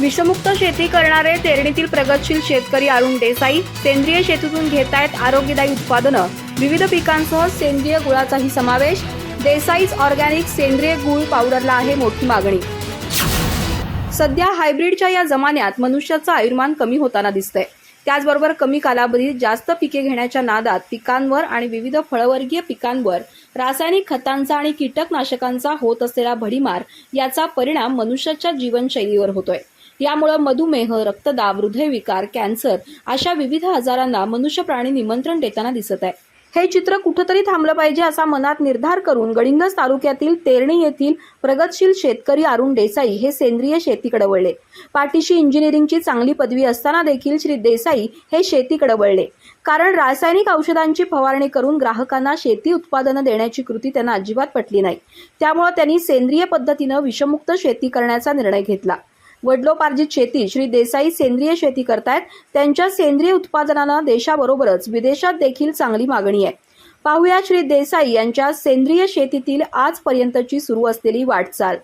विषमुक्त शेती करणारे तेरणीतील प्रगतशील शेतकरी अरुण देसाई सेंद्रिय शेतीतून घेतायत आरोग्यदायी उत्पादनं. विविध पिकांसह सेंद्रिय गुळाचाही समावेश. देसाईज ऑर्गॅनिक सेंद्रिय गुळ पावडरला आहे मोठी मागणी. सध्या हायब्रिडच्या या जमान्यात मनुष्याचं आयुर्मान कमी होताना दिसतंय. त्याचबरोबर कमी कालावधीत जास्त पिके घेण्याच्या नादात पिकांवर आणि विविध फळवर्गीय पिकांवर रासायनिक खतांचा आणि कीटकनाशकांचा होत असलेला भडीमार याचा परिणाम मनुष्याच्या जीवनशैलीवर होतोय. यामुळे मधुमेह, रक्तदाब, हृदयविकार, कॅन्सर अशा विविध आजारांना मनुष्य प्राणी निमंत्रण देताना दिसत आहे. हे चित्र कुठेतरी थांबलं पाहिजे असा मनात निर्धार करून गडिंग्लज तालुक्यातील तेरणी येथील प्रगतशील शेतकरी अरुण देसाई हे सेंद्रिय शेतीकडे वळले. पाठीशी इंजिनिअरिंगची चांगली पदवी असताना देखील श्री देसाई हे शेतीकडे वळले. कारण रासायनिक औषधांची फवारणी करून ग्राहकांना शेती उत्पादनं देण्याची कृती त्यांना अजिबात पटली नाही. त्यामुळे त्यांनी सेंद्रिय पद्धतीनं विषमुक्त शेती करण्याचा निर्णय घेतला. वडिलोपार्जित शेती श्री देसाई सेंद्रिय शेती करतायत. त्यांच्या सेंद्रिय उत्पादनांना देशाबरोबरच विदेशात देखील चांगली मागणी आहे. पाहूया श्री देसाई यांच्या सेंद्रिय शेतीतील आजपर्यंतची सुरू असलेली वाटचाल.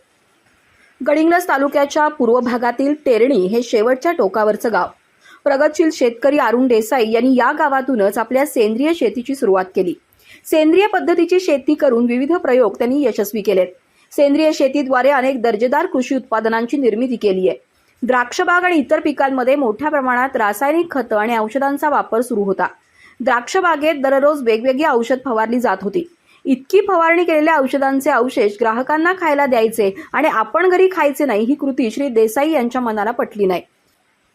गडिंग्लज तालुक्याच्या पूर्व भागातील तेरणी हे शेवटच्या टोकावरचं गाव. प्रगतशील शेतकरी अरुण देसाई यांनी या गावातूनच आपल्या सेंद्रिय शेतीची सुरुवात केली. सेंद्रिय पद्धतीची शेती करून विविध प्रयोग त्यांनी यशस्वी केलेत. सेंद्रिय शेतीद्वारे अनेक दर्जेदार कृषी उत्पादनांची निर्मिती केली आहे. द्राक्षबाग आणि इतर पिकांमध्ये मोठ्या प्रमाणात रासायनिक खतं आणि औषधांचा वापर सुरू होता. द्राक्षबागेत दररोज वेगवेगळी औषध फवारली जात होती. इतकी फवारणी केलेल्या औषधांचे अवशेष ग्राहकांना खायला द्यायचे आणि आपण घरी खायचे नाही ही कृती श्री देसाई यांच्या मनाला पटली नाही.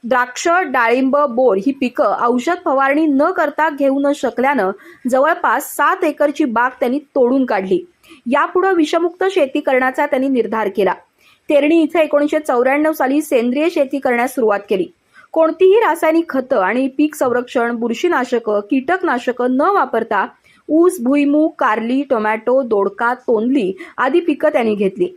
द्राक्ष, डाळिंब, बोर ही पिकं औषध फवारणी न करता घेऊ न शकल्यानं जवळपास 7 एकरची बाग त्यांनी तोडून काढली. यापुढे विषमुक्त शेती करण्याचा त्यांनी निर्धार केला. तेरणी इथे 1994 साली सेंद्रिय शेती करण्यास सुरुवात केली. कोणतीही रासायनिक खतं आणि पीक संरक्षण, बुरशीनाशकं, कीटकनाशकं न वापरता ऊस, भुईमूग, कारली, टोमॅटो, दोडका, तोंडली आदी पिकं त्यांनी घेतली.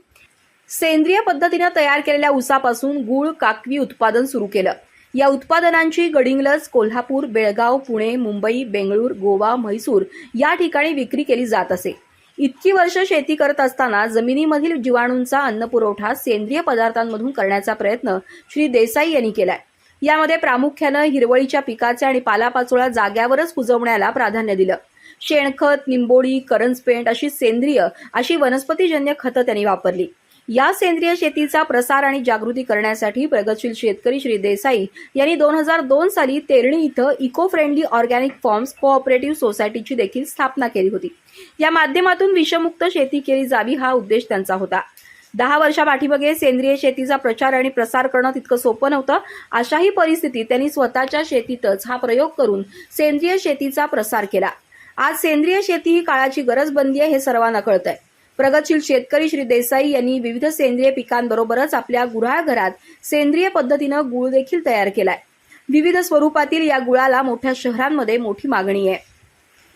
सेंद्रिय पद्धतीने तयार केलेल्या ऊसापासून गूळ, काकवी उत्पादन सुरू केलं. या उत्पादनांची गडिंग्लज, कोल्हापूर, बेळगाव, पुणे, मुंबई, बेंगळूर, गोवा, म्हैसूर या ठिकाणी विक्री केली जात असे. इतकी वर्ष शेती करत असताना जमिनीमधील जीवाणूंचा अन्नपुरवठा सेंद्रिय पदार्थांमधून करण्याचा प्रयत्न श्री देसाई यांनी केलाय. यामध्ये प्रामुख्यानं हिरवळीच्या पिकाचे आणि पालापाचोळा जाग्यावरच कुजवण्याला प्राधान्य दिलं. शेणखत, लिंबोळी, करंजपेंट अशी सेंद्रिय अशी वनस्पतीजन्य खतं त्यांनी वापरली. या सेंद्रिय शेतीचा प्रसार आणि जागृती करण्यासाठी प्रगतशील शेतकरी श्री देसाई यांनी 2002 साली तेरणी इथं eco friendly organic farms cooperative सोसायटीची देखील स्थापना केली होती. या माध्यमातून विषमुक्त शेती केली जावी हा उद्देश त्यांचा होता. 10 वर्षापाठीमागे सेंद्रिय शेतीचा प्रचार आणि प्रसार करणं तितकं सोपं नव्हतं. अशाही परिस्थितीत त्यांनी स्वतःच्या शेतीतच हा प्रयोग करून सेंद्रिय शेतीचा प्रसार केला. आज सेंद्रिय शेती ही काळाची गरज बनली आहे हे सर्वांना कळतंय. प्रगतशील शेतकरी श्री देसाई यांनी विविध सेंद्रिय पिकांबरोबरच आपल्या गुऱ्हाळ घरात सेंद्रिय पद्धतीनं गुळ देखील तयार केलाय. विविध स्वरूपातील या गुळाला मोठ्या शहरांमध्ये मोठी मागणी आहे.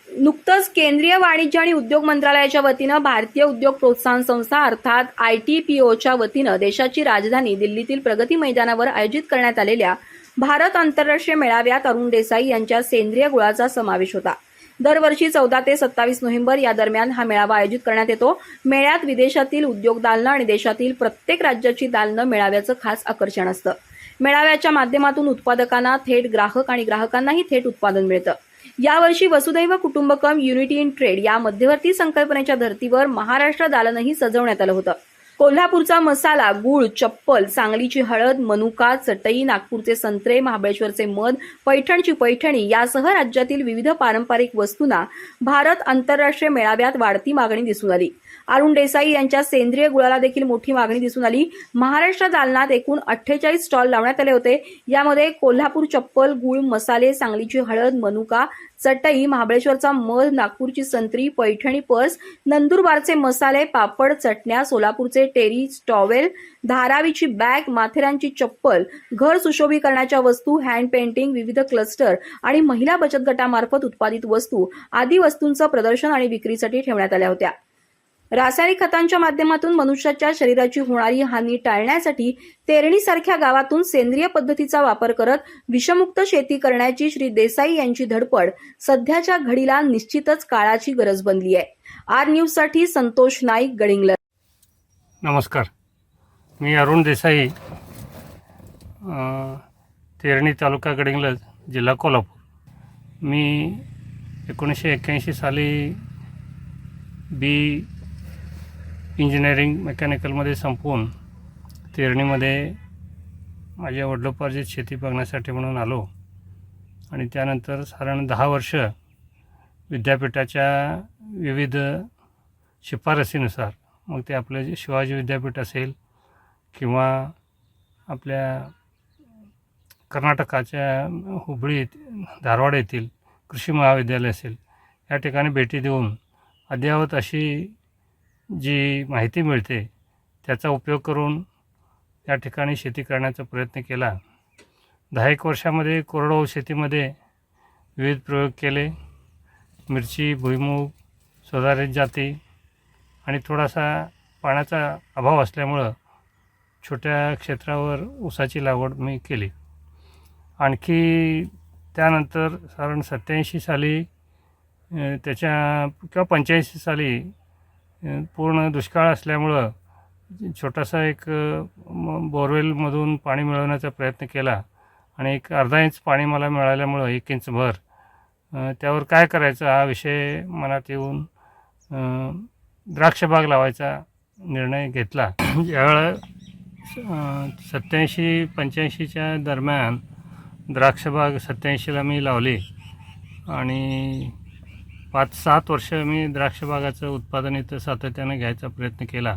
नुकतंच केंद्रीय वाणिज्य आणि उद्योग मंत्रालयाच्या वतीनं भारतीय उद्योग प्रोत्साहन संस्था अर्थात ITPOच्या वतीनं देशाची राजधानी दिल्लीतील प्रगती मैदानावर आयोजित करण्यात आलेल्या भारत आंतरराष्ट्रीय मेळाव्यात अरुण देसाई यांच्या सेंद्रिय गुळाचा समावेश होता. दरवर्षी 14 ते 27 नोव्हेंबर या दरम्यान हा मेळावा आयोजित करण्यात येतो. मेळ्यात विदेशातील उद्योग दालनं आणि देशातील प्रत्येक राज्याची दालनं मेळाव्याचं खास आकर्षण असतं. मेळाव्याच्या माध्यमातून उत्पादकांना थेट ग्राहक आणि ग्राहकांनाही थेट उत्पादन मिळतं. यावर्षी वसुधैव कुटुंबकम युनिटी इन ट्रेड या मध्यवर्ती संकल्पनेच्या धर्तीवर महाराष्ट्र दालनही सजवण्यात आलं होतं. कोल्हापूरचा मसाला, गूळ, चप्पल, सांगलीची हळद, मनुका, चटई, नागपूरचे संत्रे, महाबळेश्वरचे मध, पैठणची पैठणी यासह राज्यातील विविध पारंपरिक वस्तूंना भारत आंतरराष्ट्रीय मेळाव्यात वाढती मागणी दिसून आली. अरुण देसाई यांच्या सेंद्रिय गुळाला देखील मोठी मागणी दिसून आली. महाराष्ट्र दालनात एकूण 48 स्टॉल लावण्यात आले होते. यामध्ये कोल्हापूर चप्पल, गूळ, मसाले, सांगलीची हळद, मनुका, चटई, महाबळेश्वरचा मध, नागपूरची संत्री, पैठणी पर्स, नंदुरबारचे मसाले, पापड, चटण्या, सोलापूरचे टेरी टॉवेल, धारावीची बॅग, माथेरानची चप्पल, घर सुशोभीकरणाच्या वस्तू, हँड पेंटिंग, विविध क्लस्टर आणि महिला बचत गटामार्फत उत्पादित वस्तू आदी वस्तूंचं प्रदर्शन आणि विक्रीसाठी ठेवण्यात आल्या होत्या. रासायनिक खतांच्या माध्यमातून मनुष्याच्या शरीराची होणारी हानी टाळण्यासाठी तेरणीसारख्या गावातून सेंद्रिय पद्धतीचा वापर करत विषमुक्त शेती करण्याची श्री देसाई यांची धडपड सध्याच्या घडीला निश्चितच काळाची गरज बनली आहे. आर न्यूजसाठी संतोष नाईक, गडिंग्लज. नमस्कार, मी अरुण देसाई तेरणी तालुका गडिंग्लज जिल्हा कोल्हापूर. मी 1981 साली बी इंजिनिअरिंग मेकॅनिकलमध्ये संपवून तेरणीमध्ये माझ्या वडिलोपार्जित शेती बघण्यासाठी म्हणून आलो आणि त्यानंतर साधारण 10 वर्ष विद्यापीठाच्या विविध शिफारसीनुसार, मग ते आपलं जे शिवाजी विद्यापीठ असेल किंवा आपल्या कर्नाटकाच्या हुबळी धारवाड येथील कृषी महाविद्यालय असेल, या ठिकाणी भेटी देऊन अद्ययावत अशी जी माहिती मिळते त्याचा उपयोग करून या ठिकाणी शेती करण्याचा प्रयत्न केला. 10 वर्षामध्ये कोरडवाहू शेतीमध्ये विविध प्रयोग केले. मिरची, भुईमूग, सुधारित जाती आणि थोडासा पाण्याचा अभाव असल्यामुळं छोट्या क्षेत्रावर ऊसाची लागवड मी केली. आणखी त्यानंतर साधारण 87 साली किंवा 85 साली पूर्ण दुष्काळ असल्यामुळं छोटासा एक बोरवेलमधून पाणी मिळवण्याचा प्रयत्न केला आणि एक अर्धा इंच पाणी मला मिळाल्यामुळं 1 इंच भर त्यावर काय करायचं हा विषय मनात येऊन द्राक्षबाग लावायचा निर्णय घेतला. ज्यावेळेला 87-85च्या दरम्यान द्राक्षबाग 87ला मी लावली आणि 5-7 वर्ष मी द्राक्षबागाचं उत्पादन इथं सातत्यानं घ्यायचा प्रयत्न केला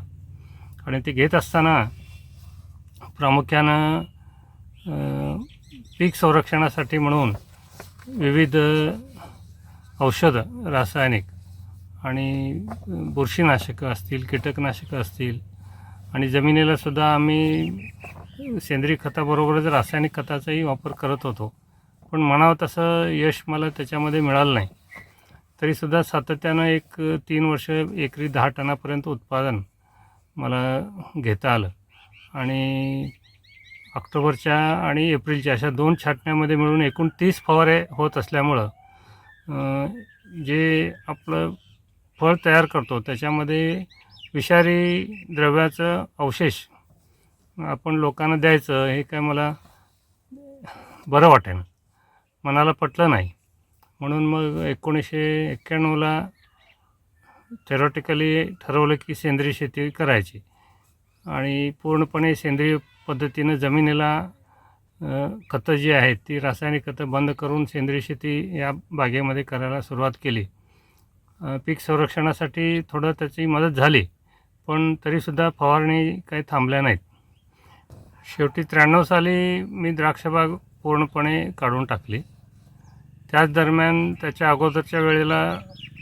आणि ते घेत असताना प्रामुख्यानं पीक संरक्षणासाठी म्हणून विविध औषधं, रासायनिक आणि बुरशीनाशकं असतील, कीटकनाशकं असतील आणि जमिनीलासुद्धा आम्ही सेंद्रिय खताबरोबरच रासायनिक खताचाही वापर करत होतो. पण म्हणावं तसं यश मला त्याच्यामध्ये मिळालं नाही. तरीसुद्धा सातत्यानं 3 वर्ष एकरी 10 टनापर्यंत उत्पादन मला घेता आलं आणि ऑक्टोबरच्या आणि एप्रिलच्या अशा 2 छाटण्यामध्ये मिळून एकूण 30 फवारे होत असल्यामुळं जे आपलं फळ तयार करतो त्याच्यामध्ये विषारी द्रव्याचं अवशेष आपण लोकांना द्यायचं हे काय मला बरं वाटेना, मनाला पटलं नाही. म्हणून मग 1991ला थेरॉटिकली ठरवलं की सेंद्रिय शेती करायची आणि पूर्णपणे सेंद्रिय पद्धतीनं जमिनीला खतं जी आहेत ती रासायनिक खतं बंद करून सेंद्रिय शेती या बागेमध्ये करायला सुरुवात केली. पीक संरक्षणासाठी थोडं त्याची मदत झाली, पण तरीसुद्धा फवारणी काही थांबल्या नाहीत. शेवटी 93 साली मी द्राक्षबाग पूर्णपणे काढून टाकली. त्याच दरम्यान त्याच्या अगोदरच्या वेळेला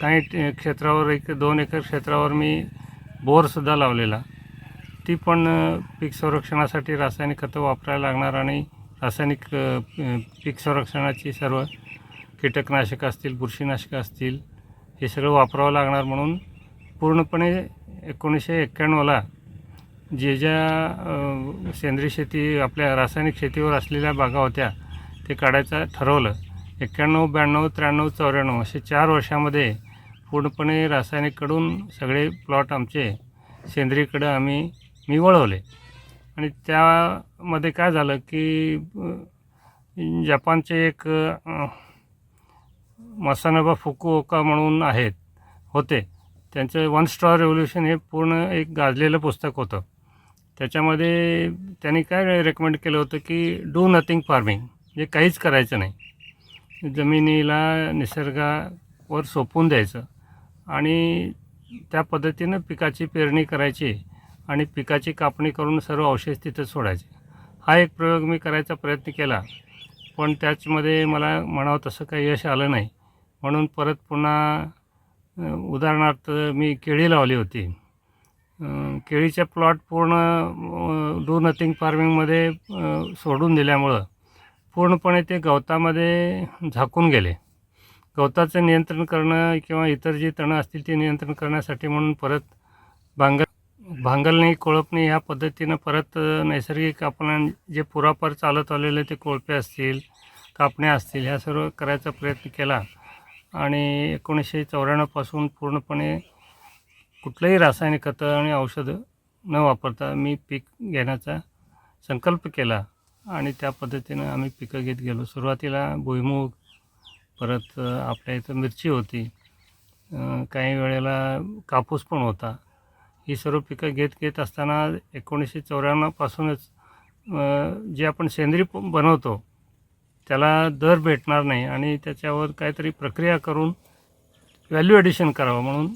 काही क्षेत्रावर 1-2 एकर क्षेत्रावर मी बोरसुद्धा लावलेला. ती पण पीक संरक्षणासाठी रासायनिक खतं वापरायला लागणार आणि रासायनिक पीक संरक्षणाची सर्व कीटकनाशकं असतील, बुरशीनाशकं असतील, हे सगळं वापरावं लागणार म्हणून पूर्णपणे 1991ला ज्या सेंद्रिय शेती आपल्या रासायनिक शेतीवर असलेल्या बागा होत्या ते काढायचं ठरवलं. 91, 92, 93, 94 असे 4 वर्षामध्ये पूर्णपणे रासायनिककडून सगळे प्लॉट आमचे सेंद्रियकडं मी वळवले आणि त्यामध्ये काय झालं की जपानचे एक मसानोबा फुकुओका म्हणून होते, त्यांचं 1 स्टार रेव्होल्यूशन हे पूर्ण एक गाजलेलं पुस्तक होतं. त्याच्यामध्ये त्यांनी काय रेकमेंड केलं होतं की डू नथिंग फार्मिंग, म्हणजे काहीच करायचं नाही, जमिनीला निसर्गावर सोपवून द्यायचं आणि त्या पद्धतीनं पिकाची पेरणी करायची आणि पिकाची कापणी करून सर्व अवशेष तिथं सोडायचे. हा एक प्रयोग मी करायचा प्रयत्न केला, पण त्याच्यामध्ये मला म्हणावं तसं काही यश आलं नाही. म्हणून परत पुन्हा उदाहरणार्थ मी केळी लावली होती. केळीच्या प्लॉट पूर्ण डू नथिंग फार्मिंगमध्ये सोडून दिल्यामुळं पूर्णपणे ते गवतामध्ये झाकून गेले. गवताचं नियंत्रण करणं किंवा इतर जी तणं असतील ते नियंत्रण करण्यासाठी म्हणून परत भांगलणी, कोळपणी ह्या पद्धतीनं परत नैसर्गिक आपण जे पुरापार चालत आलेले ते कोळपे असतील, कापण्या असतील, ह्या सर्व करायचा प्रयत्न केला आणि 1994 पासून पूर्णपणे कुठलंही रासायनिक खतं आणि औषधं न वापरता मी पीक घेण्याचा संकल्प केला आणि त्या पद्धतीनं आम्ही पिकं घेत गेलो. सुरुवातीला भुईमूग, परत आपल्या इथं मिरची होती, काही वेळेला कापूस पण होता. ही सर्व पिकं घेत असताना 1994 पासूनच जे आपण सेंद्रिय बनवतो त्याला दर भेटणार नाही आणि त्याच्यावर काहीतरी प्रक्रिया करून व्हॅल्यू ॲडिशन करावं म्हणून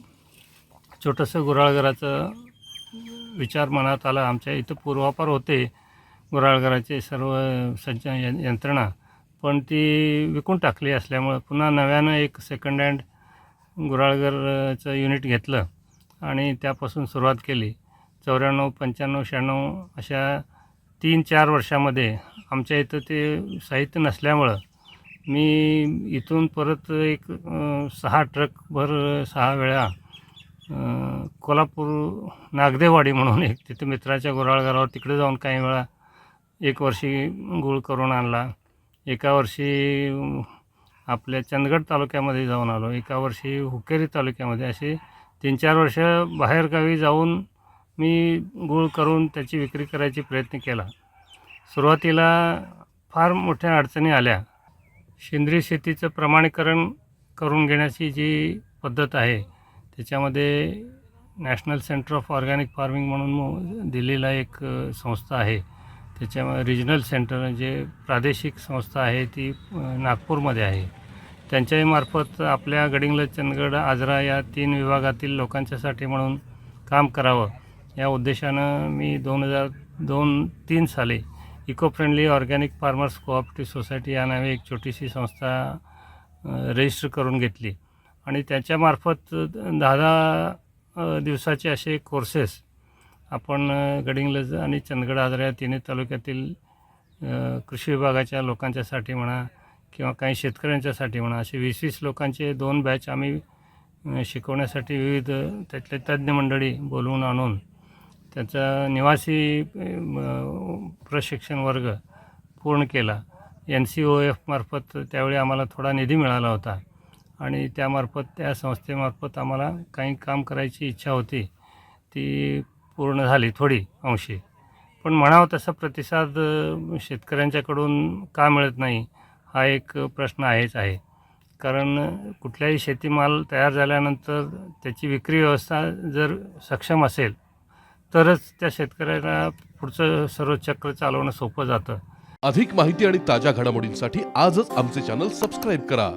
छोटंसं गुऱ्हाळघराचं विचार मनात आला. आमच्या इथं पूर्वापार होते गुऱ्हाळघराचे सर्व सज्ज यंत्रणा, पण ती विकून टाकली असल्यामुळं पुन्हा नव्यानं एक सेकंड हँड गुऱ्हाळघरचं युनिट घेतलं आणि त्यापासून सुरुवात केली. 94, 95, 96 अशा 3-4 वर्षामध्ये आमच्या इथं ते साहित्य नसल्यामुळं मी इथून परत एक 6 ट्रकभर 6 वेळा कोल्हापूर नागदेवाडी म्हणून एक तिथे मित्राच्या गुऱ्हाळघरावर तिकडे जाऊन काही वेळा 1 वर्षी गूळ करून आणला. एका वर्षी आपल्या चंदगड तालुक्यामध्ये जाऊन आलो. एका वर्षी हुक्केरी तालुक्यामध्ये. असे 3-4 वर्ष बाहेरगावी जाऊन मी गूळ करून त्याची विक्री करायची प्रयत्न केला. सुरुवातीला फार मोठ्या अडचणी आल्या. सेंद्रिय शेतीचं प्रमाणीकरण करून घेण्याची जी पद्धत आहे त्याच्यामध्ये national centre of organic farming म्हणून दिल्लीला एक संस्था आहे. त्याच्यामध्ये रिजनल सेंटर जे प्रादेशिक संस्था आहे ती नागपूरमध्ये आहे. त्यांच्याही मार्फत आपल्या गडिंग्लज, चंदगड, आजरा या 3 विभागातील लोकांच्यासाठी म्हणून काम करावं या उद्देशानं मी 2002-03 साली eco friendly organic farmers cooperative society या नावे एक छोटीशी संस्था रजिस्टर करून घेतली आणि त्याच्यामार्फत 10 दिवसाचे असे कोर्सेस आपण गडिंग्लज आणि चंदगड, आजरा या तिन्ही तालुक्यातील कृषी विभागाच्या लोकांच्यासाठी म्हणा किंवा काही शेतकऱ्यांच्यासाठी म्हणा असे 20-20 लोकांचे 2 बॅच आम्ही शिकवण्यासाठी विविध त्यातले तज्ज्ञ मंडळी बोलवून आणून त्याचा निवासी प्रशिक्षण वर्ग पूर्ण केला. NCOF मार्फत त्यावेळी आम्हाला थोडा निधी मिळाला होता आणि त्यामार्फत त्या संस्थेमार्फत आम्हाला काही काम करायची इच्छा होती, ती पूर्ण झाली थोडी अंशी. पण म्हणावं तसा प्रतिसाद शेतकऱ्यांच्याकडून का मिळत नाही हा एक प्रश्न आहे. कारण कुठल्याही शेतीमाल तयार झाल्यानंतर त्याची विक्री व्यवस्था जर सक्षम असेल तरच त्या शेतकऱ्याला पुढचं सर्व चक्र चालवणं सोपं जातं. अधिक माहिती आणि ताज्या घडामोडींसाठी आजच आमचे चॅनल सबस्क्राईब करा.